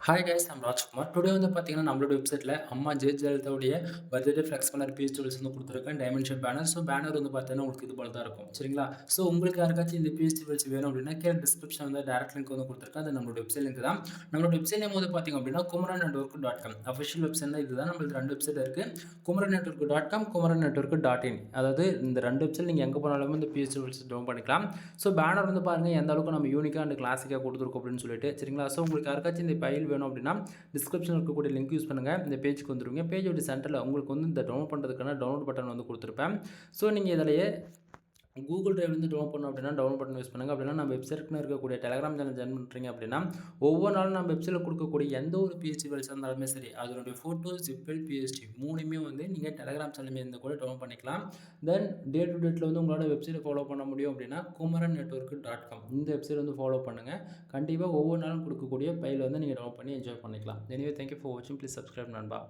Hi guys நான் Rajkumar. Today வந்து பார்த்தீங்கன்னா, நம்மளோட வெப்சைட்ல அம்மா ஜெயலலிதாவுடைய பர்த்டே ஃப்ளெக்ஸ் பண்ண பேஜ் டூல்ஸ் வந்து குடுத்துருக்கேன். Dimension banner. ஸோ பேனர் வந்து பார்த்தீங்கன்னா, உங்களுக்கு இது போல தான் இருக்கும். சரிங்களா? ஸோ உங்களுக்கு யாருக்காச்சும் இந்த பேஜ் டூல்ஸ் வேணும் அப்படின்னா, கீழ டிஸ்கிரிப்ஷன் வந்து டைரக்ட் லிங்க் வந்து குடுத்துருக்கேன். அது நம்மளோட வெப்சைட் லிங்க் தான். நம்மளோட வெப்சைட் நேம் வந்து பார்த்தீங்க அப்படின்னா, kumaran@work.com. அஃபிஷியல் வெப்சைட்னா இதுதான். நம்மளுக்கு 2 வெப்சைட் இருக்கு. kumaran@work.com, kumaran@work.in. அதாவது இந்த 2 வெப்சைட் நீங்க எங்க போனாலுமே இந்த பேஜ் டூல்ஸ் டவுன் பண்ணிக்கலாம். ஸோ பேனர் வந்து பாருங்க எந்த அளவுக்கு நம்ம யூனிக்கா அண்ட் கிளாசிக்கா குடுத்துருக்கோம் அப்படின்னு சொல்லிட்டு. சரிங்களா? ஸோ உங்களுக்கு யாருக்காச்சும் இந்த ஃபைல் வேணும் அப்படின்னா, டிஸ்கிரிப்ஷனில் இருக்கக்கூடிய லிங்க் யூஸ் பண்ணுங்கள். இந்த பேஜுக்கு வந்துருவீங்க. பேஜோட சென்டரில் உங்களுக்கு வந்து இந்த டவுன்லோட் பண்ணுறதுக்கான டவுன்லோட் பட்டன் வந்து கொடுத்துருப்பேன். ஸோ நீங்கள் இதிலேயே கூகுள் டிரைவ்லேருந்து டவுன்லோட் பண்ணணும் அப்படின்னா டவுன்லோட் பட்டன் யூஸ் பண்ணுங்கள். அப்படின்னா நம்ம வெப்சைட்னு இருக்கக்கூடிய டெலகிராம் சேனல் ஜாயின் பண்ணுறீங்க அப்படின்னா ஒவ்வொரு நாளும் நம்ம வெப்சைட்டில் கொடுக்கக்கூடிய எந்த ஒரு பிஹெச்டி ஃபைல்ஸ் இருந்தாலுமே சரி அதனுடைய ஃபோட்டோ ஜிப்ஃபைல் பிஹெச்டி மூணுமே வந்து நீங்கள் டெலகிராம் சேனல் இருந்து கூட டவுன்லோட் பண்ணிக்கலாம். தென் டே டு டேட்டில் வந்து உங்களோட வெப்சைட்டை ஃபாலோ பண்ண முடியும் அப்படின்னா kumaran.network.com இந்த வெப்சைட் வந்து ஃபாலோ பண்ணுங்கள். கண்டிப்பாக ஒவ்வொரு நாளும் கொடுக்கக்கூடிய ஃபைல் வந்து நீங்கள் டவுன்லோட் பண்ணி என்ஜாய் பண்ணிக்கலாம். எனிவே தேங்க்யூ ஃபார் வாட்சிங். ப்ளீஸ் சப்ஸ்கிரைப் நண்பா.